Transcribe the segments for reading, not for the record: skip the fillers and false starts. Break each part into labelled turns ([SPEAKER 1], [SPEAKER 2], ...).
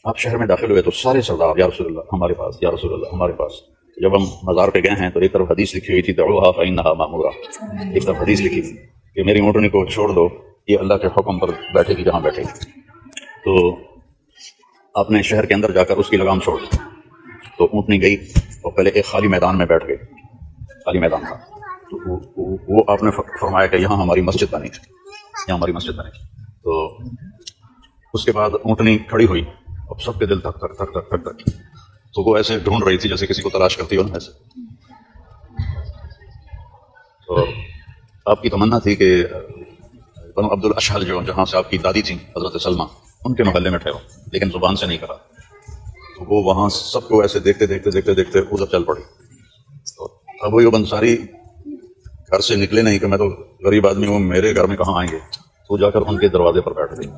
[SPEAKER 1] آپ شہر میں داخل ہوئے تو سارے سردار یا رسول اللہ ہمارے پاس، یا رسول اللہ ہمارے پاس۔ جب ہم مزار پہ گئے ہیں تو ایک طرف حدیث لکھی ہوئی تھی دعوها فإنها مأمورة، ایک طرف حدیث لکھی تھی کہ میری اونٹنی کو چھوڑ دو، یہ اللہ کے حکم پر بیٹھے گی جہاں بیٹھے گی۔ تو آپ نے شہر کے اندر جا کر اس کی لگام چھوڑ دی، تو اونٹنی گئی اور پہلے ایک خالی میدان میں بیٹھ گئی، خالی میدان تھا، تو وہ آپ نے فرمایا کہ یہاں ہماری مسجد بنی تھی، یہاں ہماری مسجد بنی تھی۔ تو اس کے بعد اونٹنی کھڑی ہوئی، اب سب کے دل تھک تھک تھک تھک تھک تھک، تو وہ ایسے ڈھونڈ رہی تھی جیسے کسی کو تلاش کرتی ہو نا ایسے۔ تو آپ کی تمنا تھی کہ بنو عبد الاشہل جو جہاں سے آپ کی دادی تھیں حضرت سلمہ، ان کے محلے میں ٹھہرو، لیکن زبان سے نہیں کہا۔ تو وہ وہاں سب کو ایسے دیکھتے دیکھتے دیکھتے دیکھتے ادھر چل پڑی۔ تو ابو ایوب انصاری گھر سے نکلے نہیں کہ میں تو غریب آدمی ہوں، میرے گھر میں کہاں آئیں گے، تو جا کر ان کے دروازے پر بیٹھ گئی۔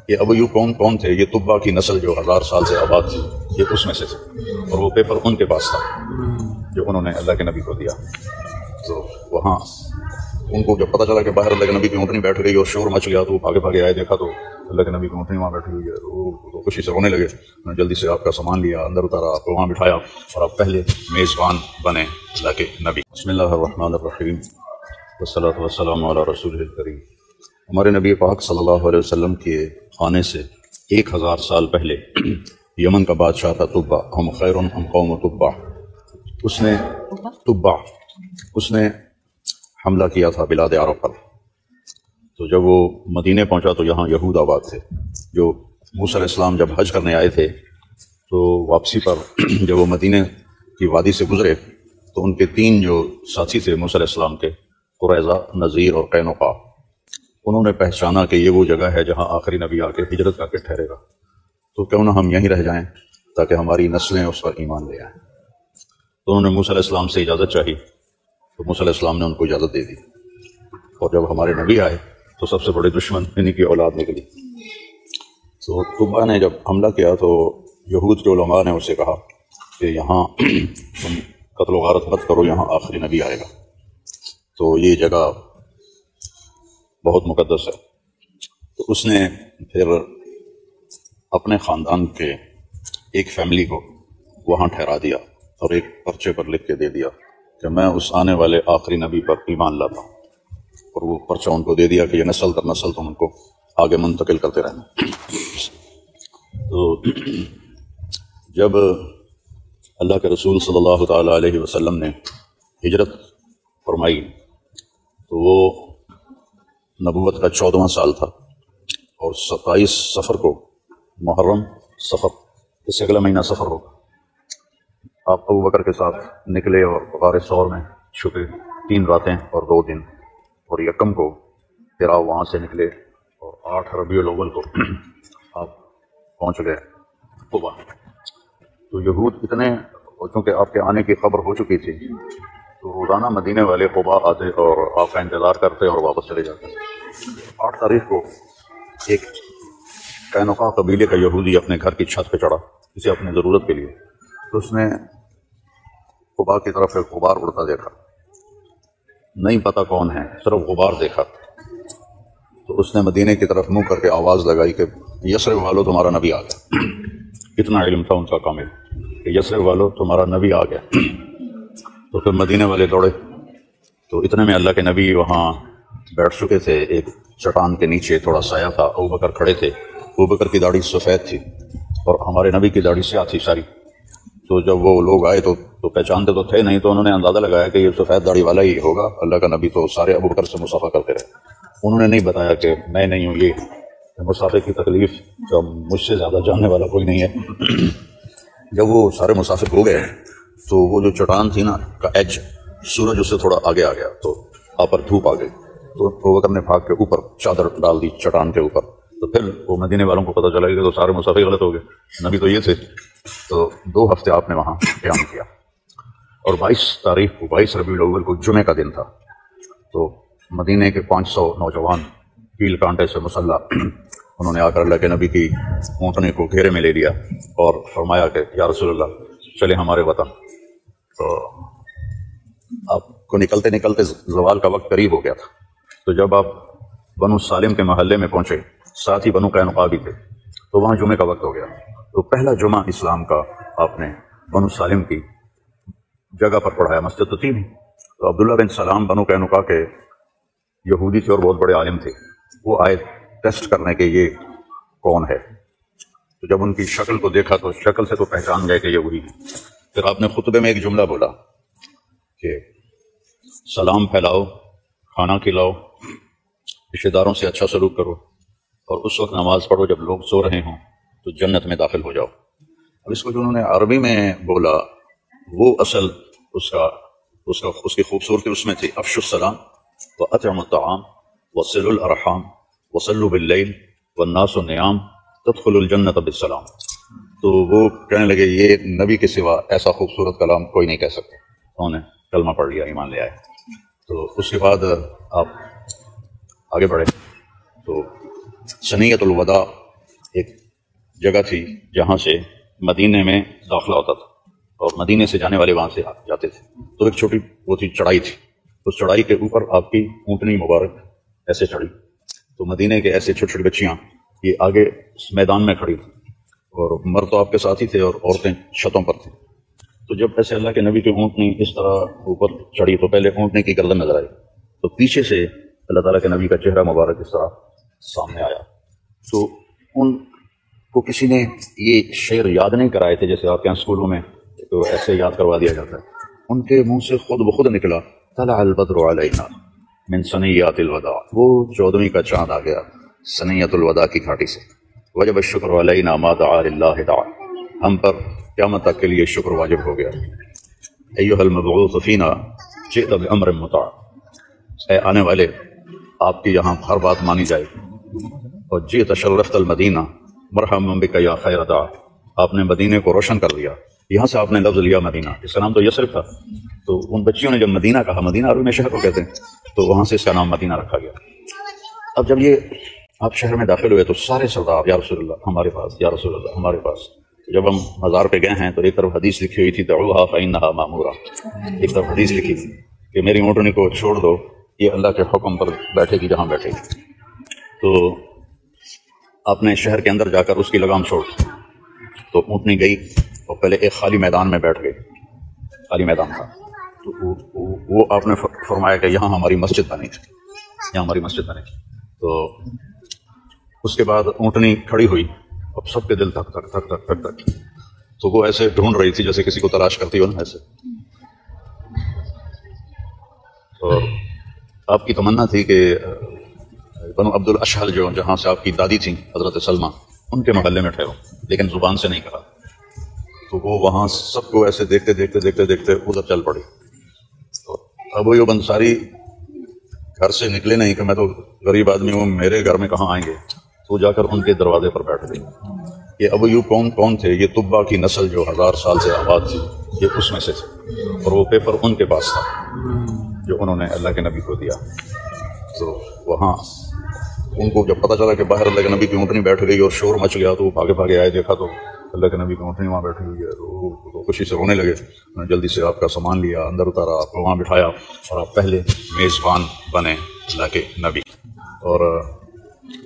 [SPEAKER 1] یہ ابو ایوب کون تھے؟ یہ طبا کی نسل جو 1000 سال سے آباد تھی، یہ اس میں سے تھے، اور وہ پیپر ان کے پاس تھا جو انہوں نے اللہ کے نبی کو دیا۔ تو وہاں ان کو جب پتہ چلا کہ باہر اللہ کے نبی کی اونٹنی بیٹھ گئی اور شور مچ گیا، تو وہ بھاگے بھاگے آئے، دیکھا تو اللہ کے نبی کی اونٹنی وہاں بیٹھی ہوئی ہے، تو خوشی سے رونے لگے۔ انہوں نے جلدی سے آپ کا سامان لیا، اندر اتارا، آپ کو وہاں بٹھایا، اور آپ پہلے میزبان بنے اللہ کے نبی۔ بسم اللہ الرحمن الرحیم، والصلاۃ والسلام علی رسول الکریم۔ ہمارے نبی پاک صلی اللہ علیہ وسلم کے آنے سے 1000 سال پہلے یمن کا بادشاہ تھا طبا، ہم خیر ہم قوم طبا۔ اس نے حملہ کیا تھا بلاد عرب پر۔ تو جب وہ مدینے پہنچا تو یہاں یہود آباد تھے۔ جو موسیٰ علیہ السلام جب حج کرنے آئے تھے تو واپسی پر جب وہ مدینے کی وادی سے گزرے تو ان کے 3 جو ساتھی تھے موسیٰ علیہ السلام کے، قریظہ، نذیر اور قینقاع، انہوں نے پہچانا کہ یہ وہ جگہ ہے جہاں آخری نبی آ کے ہجرت کر کے ٹھہرے گا، تو کیوں نہ ہم یہیں رہ جائیں تاکہ ہماری نسلیں اس پر ایمان لے آئیں۔ تو انہوں نے موسیٰ علیہ السلام سے اجازت چاہی، تو موسیٰ علیہ السلام نے ان کو اجازت دے دی۔ اور جب ہمارے نبی آئے تو سب سے بڑے دشمن انہی کی اولاد نکلی۔ تو طبا نے جب حملہ کیا تو یہود کے علماء نے اسے کہا کہ یہاں تم قتل و غارت مت کرو، یہاں آخری نبی آئے گا، تو یہ جگہ بہت مقدس ہے۔ تو اس نے پھر اپنے خاندان کے ایک فیملی کو وہاں ٹھہرا دیا اور ایک پرچے پر لکھ کے دے دیا کہ میں اس آنے والے آخری نبی پر ایمان لاتا ہوں، اور وہ پرچہ ان کو دے دیا کہ یہ نسل در نسل تم ان کو آگے منتقل کرتے رہنا۔ تو جب اللہ کے رسول صلی اللہ تعالیٰ علیہ وسلم نے ہجرت فرمائی تو وہ نبوت کا 14واں سال تھا، اور 27 صفر کو، محرم صفر، اس سے اگلا مہینہ صفر ہوگا، آپ ابو بکر کے ساتھ نکلے اور غار ثور میں چھپے 3 راتیں اور 2 دن، اور یکم کو پھر آپ وہاں سے نکلے اور 8 ربیع الاول کو آپ پہنچ گئے قبا۔ تو یہود اتنے، چونکہ آپ کے آنے کی خبر ہو چکی تھی، تو روزانہ مدینے والے قبا آتے اور آپ کا انتظار کرتے اور واپس چلے جاتے۔ 8 تاریخ کو ایک قینقاع قبیلے کا یہودی اپنے گھر کی چھت پہ چڑھا اسے اپنی ضرورت کے لیے، تو اس نے قبا کی طرف ایک غبار اڑتا دیکھا، نہیں پتہ کون ہے، صرف غبار دیکھا، تو اس نے مدینے کی طرف منہ کر کے آواز لگائی کہ یثرب والو تمہارا نبی آ گیا۔ اتنا علم تھا ان کا کامل کہ یثرب والو تمہارا نبی آ گیا۔ تو پھر مدینے والے دوڑے، تو اتنے میں اللہ کے نبی وہاں بیٹھ چکے تھے، ایک چٹان کے نیچے تھوڑا سایہ تھا، ابو بکر کھڑے تھے، ابو بکر کی داڑھی سفید تھی اور ہمارے نبی کی داڑھی سیاہ تھی ساری۔ تو جب وہ لوگ آئے تو پہچانتے تو تھے نہیں، تو انہوں نے اندازہ لگایا کہ یہ سفید داڑھی والا ہی ہوگا اللہ کا نبی، تو سارے ابو بکر سے مصافحہ کرتے رہے۔ انہوں نے نہیں بتایا کہ میں نہیں ہوں، یہ مصافحے کی تکلیف جو مجھ سے زیادہ جاننے والا کوئی نہیں ہے۔ جب وہ سارے مسافر ہو گئے تو وہ جو چٹان تھی نا کا ایج، سورج اس سے تھوڑا آگے آ گیا، تو آپ پر دھوپ آ گئی، تو ابو بکر نے بھاگ کے اوپر چادر ڈال دی چٹان کے اوپر۔ تو پھر وہ مدینے والوں کو پتہ چلا کہ تو سارے مسافر غلط ہو گئے، نبی تو یہ تھے۔ تو 2 ہفتے آپ نے وہاں قیام کیا، اور 22 تاریخ کو، 22 ربیع الاول کو جمعے کا دن تھا۔ تو مدینے کے 500 نوجوان کیل کانٹے سے مسلح انہوں نے آ کر اللہ کے نبی کی اونٹنے کو گھیرے میں لے لیا اور فرمایا کہ یا رسول اللہ چلے ہمارے وطن۔ تو آپ کو نکلتے نکلتے زوال کا وقت قریب ہو گیا تھا۔ تو جب آپ بنو سالم کے محلے میں پہنچے، ساتھ ہی بنو قینقاع بھی تھے، تو وہاں جمعے کا وقت ہو گیا۔ تو پہلا جمعہ اسلام کا آپ نے بنو سالم کی جگہ پر پڑھایا، مسجد تو تھی نہیں، تو عبداللہ بن سلام بنو قینقاع کے یہودی تھے اور بہت بڑے عالم تھے، وہ آئے ٹیسٹ کرنے کے یہ کون ہے، تو جب ان کی شکل کو دیکھا تو شکل سے تو پہچان گئے کہ یہ وہی ہے۔ پھر آپ نے خطبے میں ایک جملہ بولا کہ سلام پھیلاؤ، کھانا کھلاؤ، رشتہ داروں سے اچھا سلوک کرو، اور اس وقت نماز پڑھو جب لوگ سو رہے ہوں تو جنت میں داخل ہو جاؤ۔ اب اس کو جو انہوں نے عربی میں بولا وہ اصل اس کی خوبصورتی اس میں تھی، افشوا السلام واطعموا الطعام وصلوا الارحام وصلوا باللیل والناس نیام تدخلوا الجنت بالسلام۔ تو وہ کہنے لگے یہ نبی کے سوا ایسا خوبصورت کلام کوئی نہیں کہہ سکتا، انہوں نے کلمہ پڑھ لیا، ایمان لے آئے۔ تو اس کے بعد آپ آگے بڑھے تو ثنیۃ الوداع ایک جگہ تھی جہاں سے مدینے میں داخلہ ہوتا تھا، اور مدینے سے جانے والے وہاں سے جاتے تھے، تو ایک چھوٹی وہ تھی چڑھائی تھی، اس چڑھائی کے اوپر آپ کی اونٹنی مبارک ایسے چڑھی، تو مدینے کے ایسے چھوٹی چھوٹی بچیاں یہ آگے میدان میں کھڑی تھی، اور مرد تو آپ کے ساتھ ہی تھے اور عورتیں چھتوں پر تھیں۔ تو جب ایسے اللہ کے نبی کی اونٹنی اس طرح اوپر چڑھی تو پہلے اونٹنی کی گردن نظر آئی، تو پیچھے سے اللہ تعالیٰ کے نبی کا چہرہ مبارک اس طرح سامنے آیا۔ تو ان کو کسی نے یہ شعر یاد نہیں کرائے تھے جیسے آپ کے یہاں اسکولوں میں تو ایسے یاد کروا دیا جاتا ہے، ان کے منہ سے خود بخود نکلا طلع البدر علینا من ثنیات الوداع، وہ 14ویں کا چاند آ گیا ثنیۃ الوداع کی گھاٹی سے، وجب الشکر علینا ما دعا للہ دعا، ہم پر قیامت تک کے لیے شکر واجب ہو گیا۔ ایھا المبعوث فینا جئت بامر مطاع، اے آنے والے آپ کی یہاں ہر بات مانی جائے گی، اور جئت شرفت المدینہ مرحبا بک یا خیر داع، آپ نے مدینے کو روشن کر دیا، یہاں سے آپ نے لفظ لیا مدینہ، اس کا نام تو یثرب تھا، تو ان بچیوں نے جب مدینہ کہا، مدینہ عربی میں شہر کو کہتے ہیں، تو وہاں سے اس کا نام مدینہ رکھا گیا۔ اب جب یہ آپ شہر میں داخل ہوئے تو سارے سردار یا رسول اللہ ہمارے پاس، یا رسول اللہ ہمارے پاس۔ جب ہم مزار پہ گئے ہیں تو ایک طرف حدیث لکھی ہوئی تھی دعوہا فإنہا مامورہ، ایک طرف حدیث لکھی تھی کہ میری اونٹنی کو چھوڑ دو، یہ اللہ کے حکم پر بیٹھے گی جہاں بیٹھے گی۔ تو آپ نے شہر کے اندر جا کر اس کی لگام چھوڑ، تو اونٹنی گئی اور پہلے ایک خالی میدان میں بیٹھ گئی، خالی میدان تھا، تو وہ آپ نے فرمایا کہ یہاں ہماری مسجد بنی تھی، یہاں ہماری مسجد بنی تھی۔ تو اس کے بعد اونٹنی کھڑی ہوئی، اب سب کے دل تھک تھک تھک تھک تھک تھک، تو وہ ایسے ڈھونڈ رہی تھی جیسے کسی کو تلاش کرتی ہو نا ایسے، اور آپ کی تمنا تھی کہ بنو عبد الاشہل جو جہاں سے آپ کی دادی تھیں حضرت سلمہ، ان کے محلے میں ٹھہرو، لیکن زبان سے نہیں کہا۔ تو وہ وہاں سب کو ایسے دیکھتے دیکھتے دیکھتے دیکھتے ادھر چل پڑی۔ تو ابو ایوب انصاری گھر سے نکلے نہیں کہ میں تو غریب آدمی ہوں، میرے گھر میں کہاں آئیں گے، تو جا کر ان کے دروازے پر بیٹھ گئی۔ یہ ابو ایوب کون تھے؟ یہ طبا کی نسل جو 1000 سال سے آباد تھی، یہ اس میں سے تھے، اور وہ پیپر ان کے پاس تھا جو انہوں نے اللہ کے نبی کو دیا۔ تو وہاں ان کو جب پتہ چلا کہ باہر اللہ کے نبی کی اونٹنی بیٹھ گئی اور شور مچ گیا، تو وہ بھاگے بھاگے آئے، دیکھا تو اللہ کے نبی کی اونٹنی وہاں بیٹھی ہوئی ہے، تو خوشی سے رونے لگے۔ انہوں نے جلدی سے آپ کا سامان لیا، اندر اتارا، آپ کو وہاں بٹھایا، اور آپ پہلے میزبان بنے اللہ کے نبی۔ اور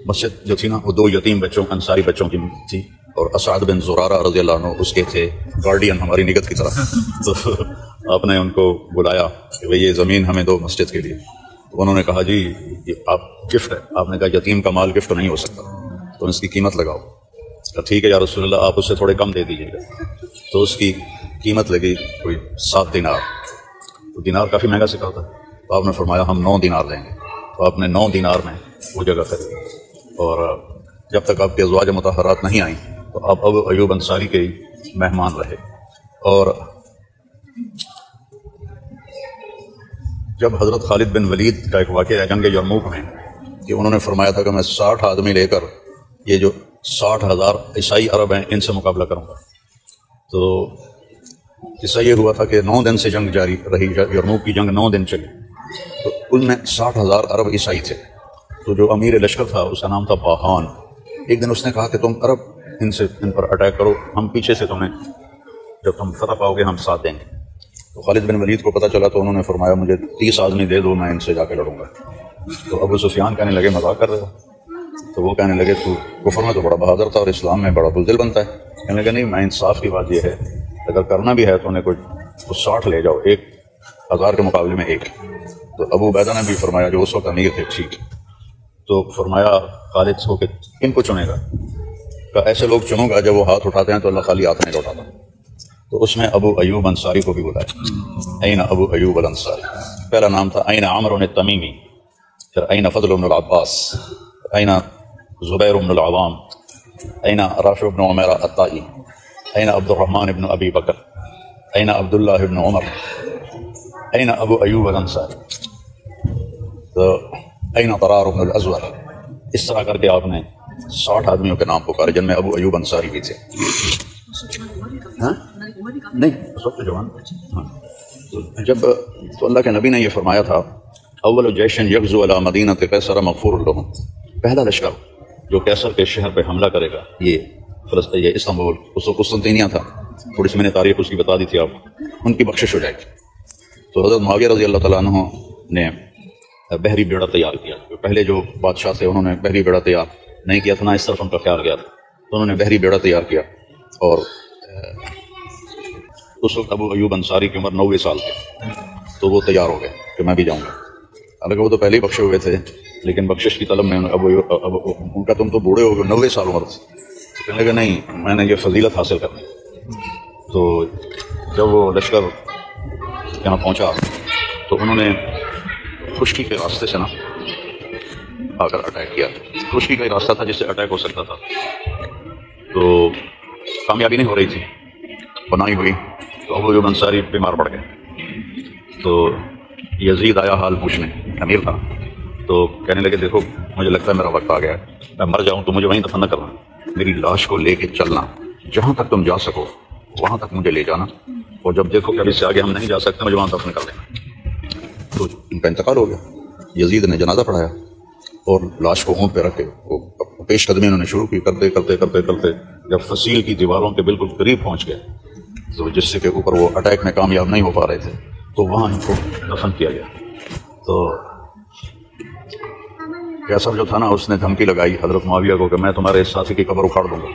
[SPEAKER 1] مسجد جو تھی نا وہ 2 یتیم بچوں، انصاری بچوں کی تھی، اور اسعد بن زرارہ رضی اللہ عنہ اس کے تھے گارڈین، ہماری نگت کی طرح۔ تو آپ نے ان کو بلایا کہ بھئی یہ زمین ہمیں دو مسجد کے لیے۔ تو انہوں نے کہا جی یہ آپ گفٹ ہے۔ آپ نے کہا یتیم کا مال گفٹ نہیں ہو سکتا، تو اس کی قیمت لگاؤ۔ کہا ٹھیک ہے یا رسول اللہ، آپ اس سے تھوڑے کم دے دیجیے گا۔ تو اس کی قیمت لگی کوئی 7 دینار، تو دینار کافی مہنگا سکا تھا، تو آپ نے فرمایا ہم 9 دینار دیں گے۔ تو آپ نے 9 دینار میں وہ جگہ خریدی، اور جب تک آپ کے ازواج مطہرات نہیں آئیں تو آپ ابو ایوب انصاری کے مہمان رہے۔ اور جب حضرت خالد بن ولید کا ایک واقعہ ہے جنگ یرموک میں کہ انہوں نے فرمایا تھا کہ میں 60 آدمی لے کر یہ جو 60,000 عیسائی عرب ہیں ان سے مقابلہ کروں گا۔ تو قصہ یہ ہوا تھا کہ 9 دن سے جنگ جاری رہی، یرموک کی جنگ 9 دن چلی، تو ان میں 60,000 عرب عیسائی تھے۔ تو جو امیر لشکر تھا اس کا نام تھا باہان، ایک دن اس نے کہا کہ تم عرب ان پر اٹیک کرو، ہم پیچھے سے تمہیں جب تم فتح پاؤ گے ہم ساتھ دیں گے۔ تو خالد بن ولید کو پتہ چلا تو انہوں نے فرمایا مجھے 30 آدمی دے دو، میں ان سے جا کے لڑوں گا۔ تو ابو سفیان کہنے لگے مذاق کر رہے ہو؟ تو وہ کہنے لگے تو کفر میں تو بڑا بہادر تھا اور اسلام میں بڑا بزدل بنتا ہے۔ کہنے لگا نہیں میں انصاف کی بات یہ ہے اگر کرنا بھی ہے تو انہیں کوئی 60 لے جاؤ، 1000 کے مقابلے میں 1۔ تو ابو عبیدہ نے بھی فرمایا جو اس وقت امیر تھے ٹھیک، تو فرمایا خالد کو کہ کن کو چنے گا؟ کہ ایسے لوگ چنوں گا جب وہ ہاتھ اٹھاتے ہیں تو اللہ خالی ہاتھ نہیں لوٹاتا۔ تو اس میں ابو ایوب انصاری کو بھی بلایا، این ابو ایوب الانصاری، پہلا نام تھا این عمرو التمیمی، پھر این فضل بن العباس، این زبیر بن العوام، این رافع بن عمیر الطائی، این عبد الرحمن بن ابی بکر، این عبداللہ بن عمر، این ابو ایوب الانصاری، تو این طرار بن الازور۔ اس طرح کر کے آپ نے 60 آدمیوں کے نام پکارے جن میں ابو ایوب انصاری بھی تھے۔ ہاں نہیں اس وقت جوان ہاں جب تو اللہ کے نبی نے یہ فرمایا تھا اول جیش یغزو علی مدینہ قیصر مغفور لہم، پہلا لشکر جو قیصر کے شہر پہ حملہ کرے گا یہ استنبول، اس وقت قسطنطینیہ تھا، تھوڑی سی میں نے تاریخ اس کی بتا دی تھی آپ، ان کی بخشش ہو جائے گی۔ تو حضرت معاویہ رضی اللہ تعالیٰ عنہ نے بحری بیڑا تیار کیا، پہلے جو بادشاہ تھے انہوں نے بحری بیڑا تیار نہیں کیا تھا، نہ اس طرف ان کا خیال گیا تھا، تو انہوں نے بحری بیڑا تیار کیا، اور اس وقت ابو ایوب انصاری کی عمر 90 سال تھی، تو وہ تیار ہو گئے کہ میں بھی جاؤں گا، حالانکہ وہ تو پہلے ہی بخشے ہوئے تھے، لیکن بخشش کی طلب میں ان کا تم تو بوڑھے ہو گئے، 90 سال عمر تھی، تو کہنے لگا نہیں میں نے یہ فضیلت حاصل کرنی۔ تو جب وہ لشکر یہاں پہنچا تو انہوں نے خشکی کے راستے سے نا آ کر اٹیک کیا، خشکی کا ہی راستہ تھا جس سے اٹیک ہو سکتا تھا، تو کامیابی نہیں ہو رہی تھی، بنائی ہوئی، تو ابو ایوب انصاری بیمار پڑ گئے، تو یزید آیا حال پوچھنے، امیر تھا، تو کہنے لگے دیکھو مجھے لگتا ہے میرا وقت آ گیا ہے، میں مر جاؤں تو مجھے وہیں دفن نہ کرنا، میری لاش کو لے کے چلنا، جہاں تک تم جا سکو وہاں تک مجھے لے جانا، اور جب دیکھو کہ ابھی سے آگے ہم نہیں جا سکتے مجھے وہاں دفن کر دینا۔ تو ان کا انتقال ہو گیا، یزید نے جنازہ پڑھایا اور لاش کو اونٹ پہ رکھ کے پیش قدمی انہوں نے شروع کی، کرتے کرتے کرتے کرتے جب فصیل کی دیواروں کے بالکل قریب پہنچ گئے، تو جس سے کے اوپر وہ اٹیک میں کامیاب نہیں ہو پا رہے تھے، تو وہاں ان کو دفن کیا گیا۔ تو قیصر جو تھا نا اس نے دھمکی لگائی حضرت معاویہ کو کہ میں تمہارے اس ساتھی کی قبر اکھاڑ دوں گا،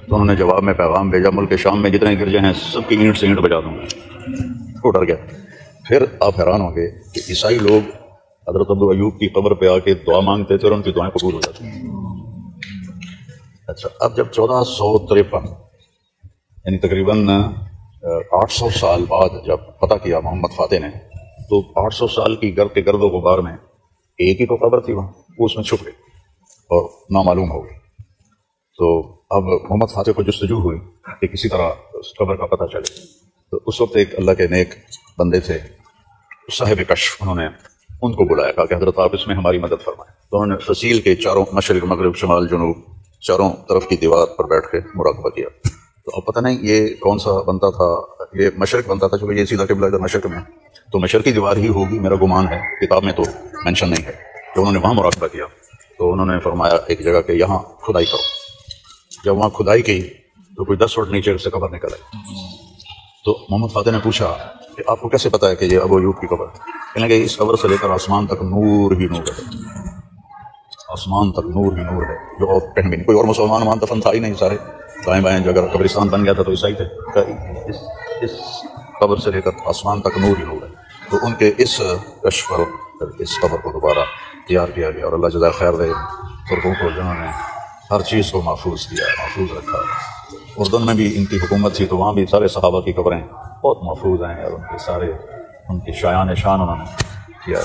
[SPEAKER 1] تو انہوں نے جواب میں پیغام بھیجا ملک شام میں جتنے گرجے ہیں سب کی اینٹ سے اینٹ بجا دوں گا۔ وہ ڈر گیا۔ پھر آپ حیران ہوں گے کہ عیسائی لوگ حضرت ابو ایوب کی قبر پہ آ کے دعا مانگتے تھے اور ان کی دعائیں قبول ہو جاتی۔ اچھا اب جب 1453 یعنی تقریباً 800 سال بعد جب فتح کیا محمد فاتح نے، تو 800 سال کی گرد و غبار میں ایک ہی تو قبر تھی وہاں، وہ اس میں چھپ گئی اور نامعلوم ہو گئی۔ تو اب محمد فاتح کو جستجو ہوئی کہ کسی طرح اس قبر کا پتہ چلے، تو اس وقت ایک اللہ کے نیک بندے تھے صاحب کشف، انہوں نے ان کو بلایا، کہا کہ حضرت آپ اس میں ہماری مدد فرمائیں۔ تو انہوں نے فصیل کے چاروں مشرق مغرب شمال جنوب چاروں طرف کی دیوار پر بیٹھ کے مراقبہ کیا۔ تو اب پتہ نہیں یہ کون سا بنتا تھا، یہ مشرق بنتا تھا چونکہ یہ سیدھا قبلہ ادھر مشرق میں، تو مشرقی دیوار ہی ہوگی میرا گمان ہے، کتاب میں تو مینشن نہیں ہے۔ تو انہوں نے وہاں مراقبہ کیا، تو انہوں نے فرمایا ایک جگہ کہ یہاں کھدائی کرو۔ جب وہاں کھدائی کی تو کوئی 10 فٹ نیچے سے قبر نکل آئی۔ تو محمد فاتح نے پوچھا کہ آپ کو کیسے پتا ہے کہ یہ ابو ایوب کی قبر؟ کہنے لگے اس قبر سے لے کر آسمان تک نور ہی نور ہے، آسمان تک نور ہی نور ہے، جو اور کہیں بھی نہیں، کوئی اور مسلمان وہاں دفن تھا ہی نہیں، سارے دائیں بائیں جو اگر قبرستان بن گیا تھا تو عیسائی تھے۔ اس قبر سے لے کر آسمان تک نور ہی نور ہے۔ تو ان کے اس کشف پر اس قبر کو دوبارہ تیار کیا گیا، اور اللہ جزائے خیر دے ترکوں کو جنہوں نے ہر چیز کو محفوظ کیا، محفوظ رکھا۔ اردن میں بھی ان کی حکومت تھی تو وہاں بھی سارے صحابہ کی قبریں بہت محفوظ ہیں، اور ان کے سارے ان کی شایان شان انہوں نے کیا۔